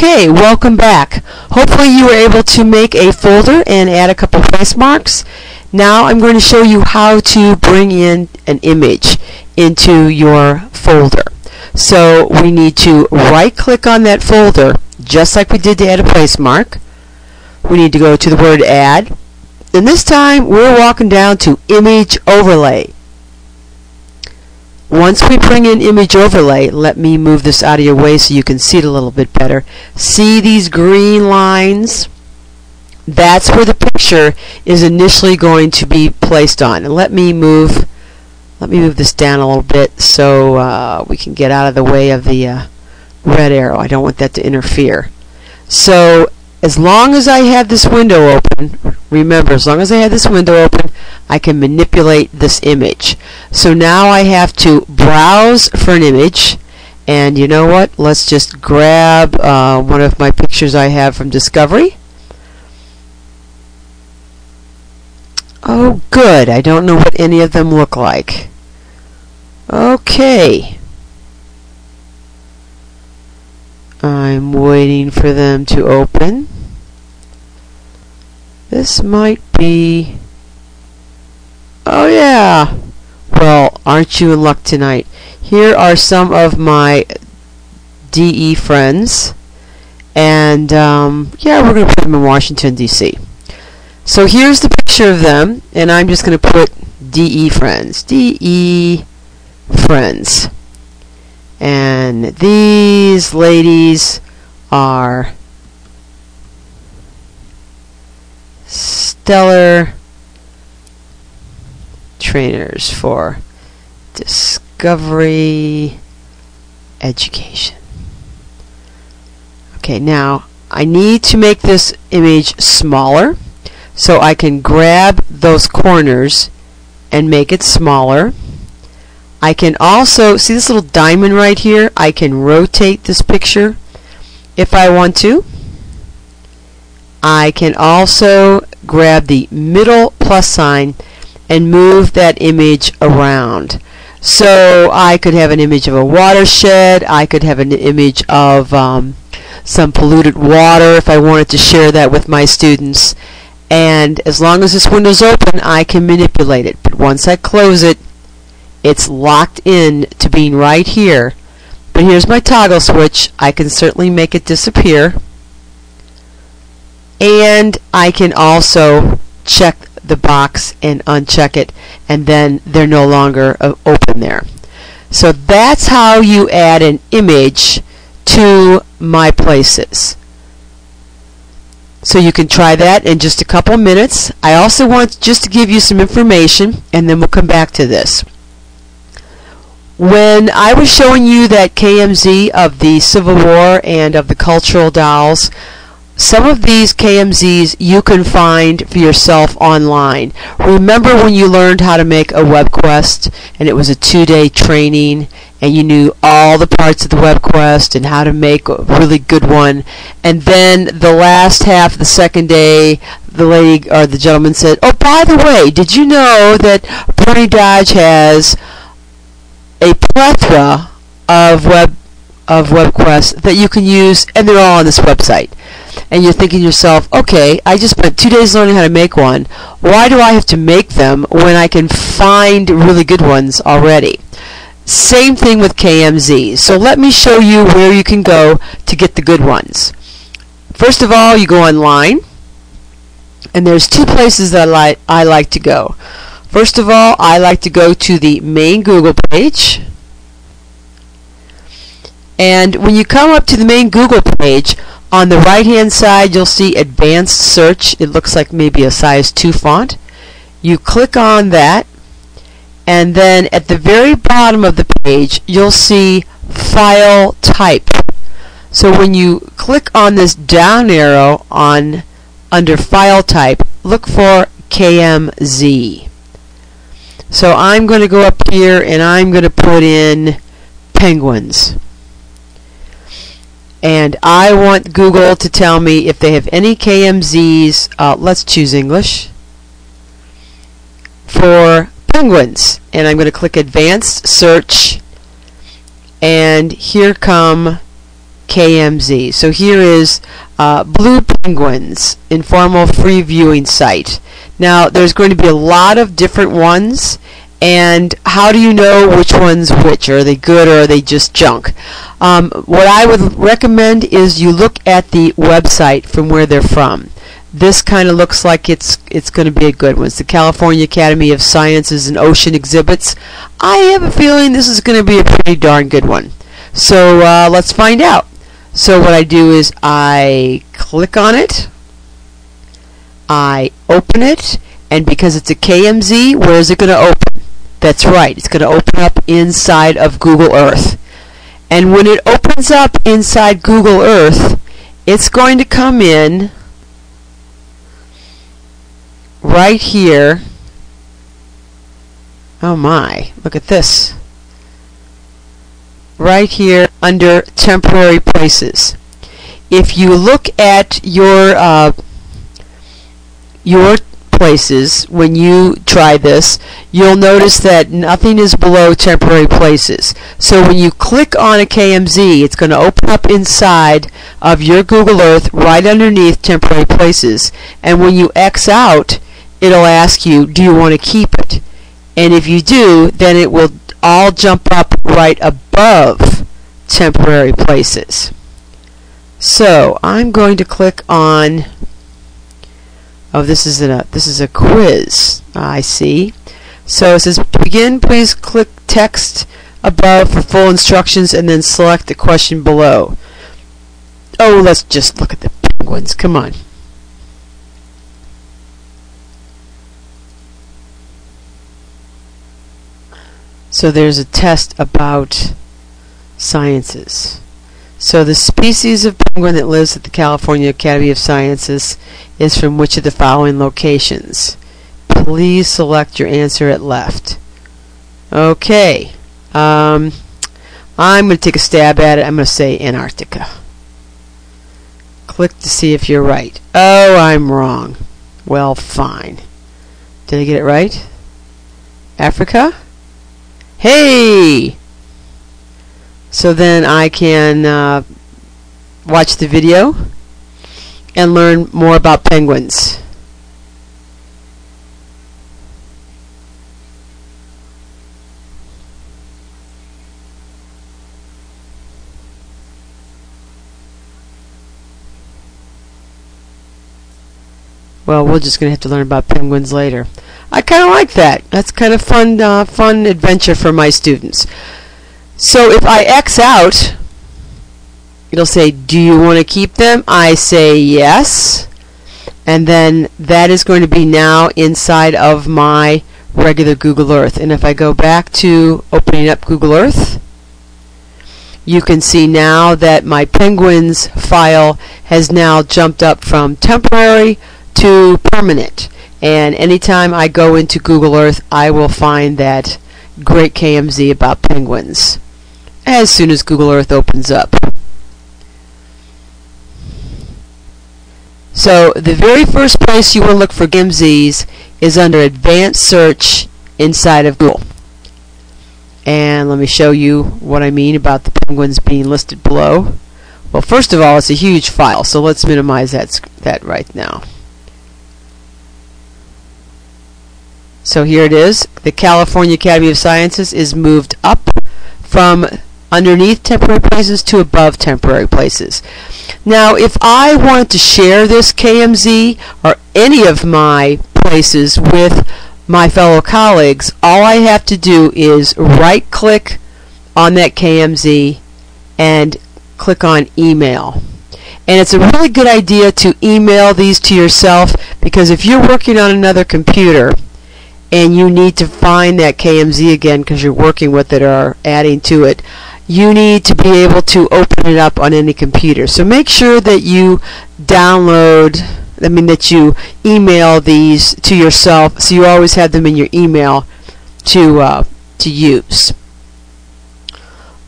Okay, welcome back. Hopefully you were able to make a folder and add a couple place marks. Now I'm going to show you how to bring in an image into your folder. So we need to right click on that folder just like we did to add a place mark. We need to go to the word add, and this time we're walking down to image overlay. Once we bring in image overlay, let me move this out of your way so you can see it a little bit better. See these green lines? That's where the picture is initially going to be placed on. And let me move this down a little bit so we can get out of the way of the red arrow. I don't want that to interfere. So as long as I have this window open, remember, as long as I have this window open, I can manipulate this image. So now I have to browse for an image, and you know what? Let's just grab one of my pictures I have from Discovery. Oh, good. I don't know what any of them look like. Okay. I'm waiting for them to open. This might be... Oh yeah! Well, aren't you in luck tonight? Here are some of my DE friends. And yeah, we're going to put them in Washington, D.C. So here's the picture of them, and I'm just going to put DE friends. DE friends. And these ladies are stellar trainers for Discovery Education. Okay, now I need to make this image smaller, so I can grab those corners and make it smaller. I can also, see this little diamond right here? I can rotate this picture if I want to. I can also grab the middle plus sign and move that image around. So I could have an image of a watershed, I could have an image of some polluted water if I wanted to share that with my students. And as long as this window's open, I can manipulate it. But once I close it, it's locked in to being right here. But here's my toggle switch. I can certainly make it disappear. And I can also check the box and uncheck it, and then they're no longer open there. So that's how you add an image to My Places. So you can try that in just a couple minutes. I also want just to give you some information, and then we'll come back to this. When I was showing you that KMZ of the Civil War and of the cultural dolls, some of these KMZs you can find for yourself online. Remember when you learned how to make a web quest, and it was a 2-day training, and you knew all the parts of the web quest and how to make a really good one, and then the last half, the second day, the lady or the gentleman said, "Oh, by the way, did you know that Bernie Dodge has a plethora of web quests that you can use, and they're all on this website." And you're thinking to yourself, okay, I just spent 2 days learning how to make one. Why do I have to make them when I can find really good ones already? Same thing with KMZ. So let me show you where you can go to get the good ones. First of all, you go online, and there's two places that I like to go. First of all, I like to go to the main Google page. And when you come up to the main Google page, on the right hand side you'll see advanced search. It looks like maybe a size 2 font. You click on that, and then at the very bottom of the page you'll see file type. So when you click on this down arrow under file type, look for KMZ. So I'm going to go up here and I'm going to put in penguins. And I want Google to tell me if they have any KMZs, let's choose English, for penguins. And I'm going to click Advanced Search, and here come KMZ. So here is Blue Penguins informal free viewing site. Now there's going to be a lot of different ones, and how do you know which one's which? Are they good or are they just junk? What I would recommend is you look at the website from where they're from. This kind of looks like it's going to be a good one. It's the California Academy of Sciences and Ocean Exhibits. I have a feeling this is going to be a pretty darn good one. So let's find out. So what I do is I click on it, I open it, and because it's a KMZ, where is it going to open? That's right, it's going to open up inside of Google Earth. And when it opens up inside Google Earth, it's going to come in right here. Oh my, look at this. Right here under temporary places. If you look at your places when you try this, you'll notice that nothing is below temporary places. So when you click on a KMZ, it's going to open up inside of your Google Earth right underneath temporary places. And when you X out, it'll ask you, do you want to keep it? And if you do, then it will all jump up right above temporary places. So I'm going to click on, oh, this is a quiz. I see. So it says, to begin, please click text above for full instructions and then select the question below. Oh, let's just look at the penguins. Come on. So there's a test about sciences. So the species of penguin that lives at the California Academy of Sciences is from which of the following locations? Please select your answer at left. Okay. I'm going to take a stab at it. I'm going to say Antarctica. Click to see if you're right. Oh, I'm wrong. Well, fine. Did I get it right? Africa? Hey! So then I can watch the video and learn more about penguins. Well, we're just going to have to learn about penguins later. I kind of like that. That's kind of fun adventure for my students. So if I X out, it'll say, do you want to keep them? I say yes. And then that is going to be now inside of my regular Google Earth. And if I go back to opening up Google Earth, you can see now that my penguins file has now jumped up from temporary to permanent. And anytime I go into Google Earth, I will find that great KMZ about penguins as soon as Google Earth opens up. So the very first place you want to look for KMZs is under Advanced Search inside of Google. And let me show you what I mean about the penguins being listed below. Well, first of all, it's a huge file, so let's minimize that right now. So here it is. The California Academy of Sciences is moved up from underneath temporary places to above temporary places. Now, if I want to share this KMZ or any of my places with my fellow colleagues, all I have to do is right-click on that KMZ and click on email. And it's a really good idea to email these to yourself, because if you're working on another computer and you need to find that KMZ again because you're working with it or adding to it, you need to be able to open it up on any computer. So make sure that you that you email these to yourself, so you always have them in your email to use.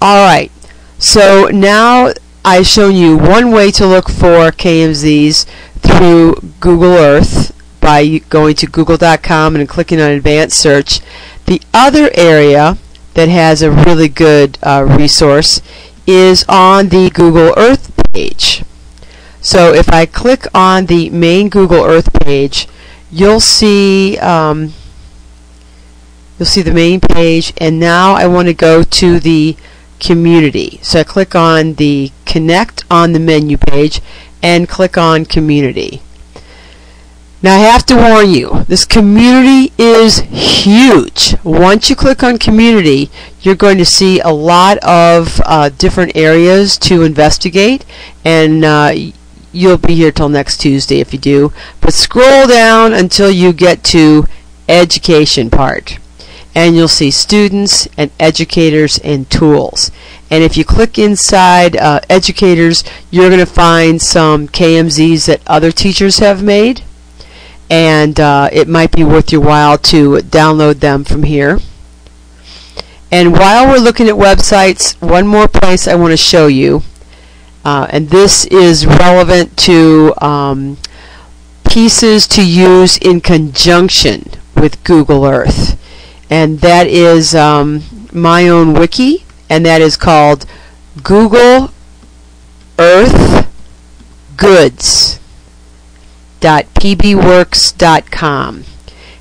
Alright, so now I've shown you one way to look for KMZs through Google Earth by going to google.com and clicking on Advanced Search. The other area that has a really good resource is on the Google Earth page. So if I click on the main Google Earth page, you'll see the main page, and now I want to go to the community. So I click on the Connect on the menu page and click on Community. Now I have to warn you, this community is huge. Once you click on Community, you're going to see a lot of different areas to investigate, and you'll be here till next Tuesday if you do. But scroll down until you get to Education part, and you'll see Students and Educators and Tools. And if you click inside Educators, you're going to find some KMZs that other teachers have made, and it might be worth your while to download them from here. And while we're looking at websites, one more place I want to show you, and this is relevant to pieces to use in conjunction with Google Earth, and that is my own wiki, and that is called Google Earth Goods.pbworks.com,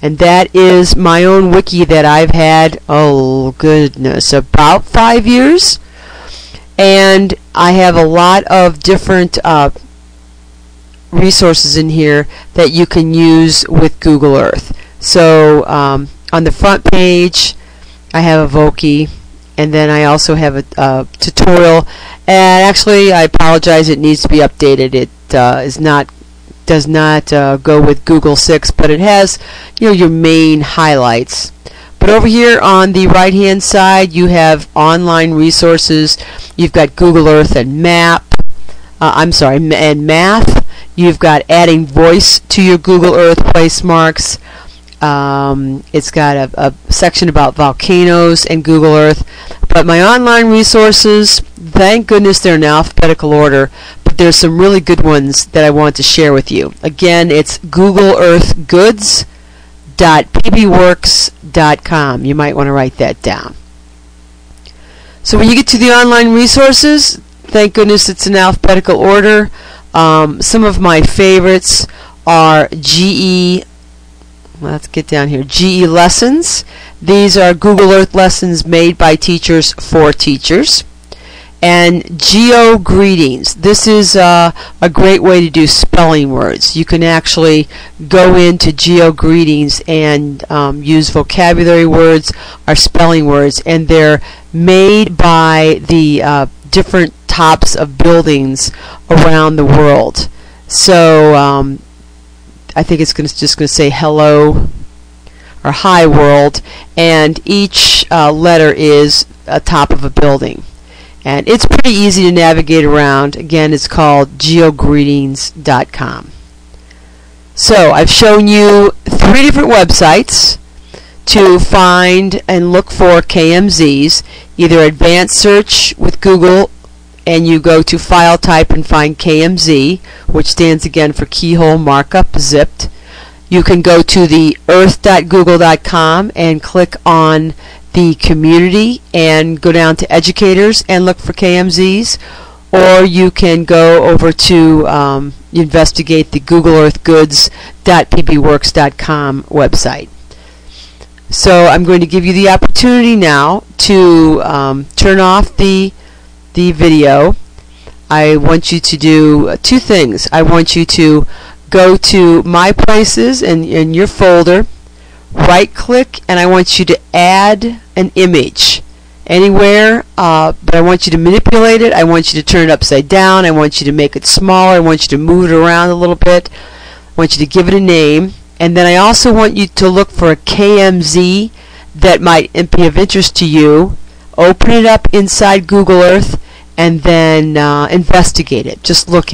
and that is my own wiki that I've had, oh goodness, about 5 years, and I have a lot of different resources in here that you can use with Google Earth. So on the front page I have a Voki, and then I also have a tutorial, and actually I apologize, it needs to be updated. It does not go with Google 6, but it has, you know, your main highlights. But over here on the right hand side you have online resources. You've got Google Earth and and math. You've got adding voice to your Google Earth place marks. It's got a section about volcanoes and Google Earth. But my online resources, thank goodness they're in alphabetical order, but there's some really good ones that I want to share with you. Again, it's Google Earth Goods.pbworks.com. You might want to write that down. So when you get to the online resources, thank goodness it's in alphabetical order. Some of my favorites are GE lessons. These are Google Earth lessons made by teachers for teachers. And Geo Greetings. This is a great way to do spelling words. You can actually go into Geo Greetings and use vocabulary words or spelling words, and they're made by the different tops of buildings around the world. So I think it's just going to say hello or hi world, and each letter is a top of a building. And it's pretty easy to navigate around. Again, it's called geogreetings.com. So I've shown you 3 different websites to find and look for KMZs. Either advanced search with Google, and you go to file type and find KMZ, which stands again for keyhole markup zipped. You can go to the earth.google.com and click on the community and go down to educators and look for KMZs, or you can go over to investigate the Google Earth Goods.pbworks.com website. So I'm going to give you the opportunity now to turn off the video. I want you to do 2 things. I want you to go to My Places in your folder, right click, and I want you to add an image anywhere, but I want you to manipulate it. I want you to turn it upside down. I want you to make it smaller. I want you to move it around a little bit. I want you to give it a name, and then I also want you to look for a KMZ that might be of interest to you. Open it up inside Google Earth and then investigate it. Just look at it.